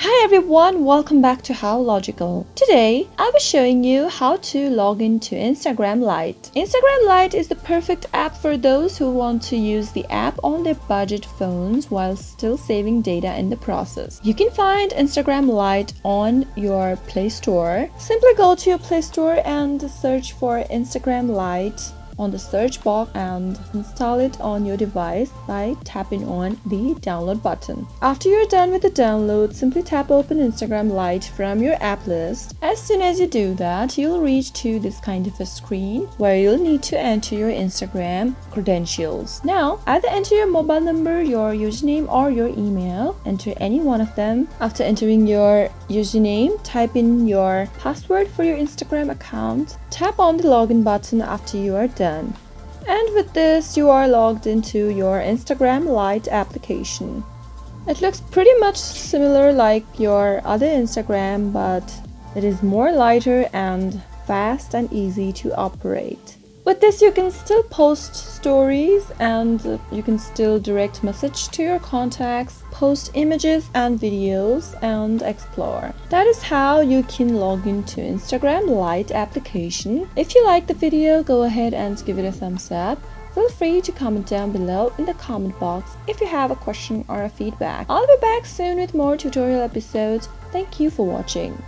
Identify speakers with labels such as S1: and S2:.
S1: Hi everyone, welcome back to How Logical. Today, I'll be showing you how to log into Instagram Lite. Instagram Lite is the perfect app for those who want to use the app on their budget phones while still saving data in the process. You can find Instagram Lite on your Play Store. Simply go to your Play Store and search for Instagram Lite on the search box and install it on your device by tapping on the download button. After you're done with the download, simply tap open Instagram Lite from your app list. As soon as you do that, you'll reach to this kind of a screen where you'll need to enter your Instagram credentials. Now, either enter your mobile number, your username, or your email. Enter any one of them. After entering your username, type in your password for your Instagram account. Tap on the login button after you are done. And with this, you are logged into your Instagram Lite application. It looks pretty much similar like your other Instagram, but it is more lighter and fast and easy to operate. With this, you can still post stories and you can still direct message to your contacts, post images and videos, and explore. That is how you can log into Instagram Lite application. If you like the video, go ahead and give it a thumbs up. Feel free to comment down below in the comment box if you have a question or a feedback. I'll be back soon with more tutorial episodes. Thank you for watching.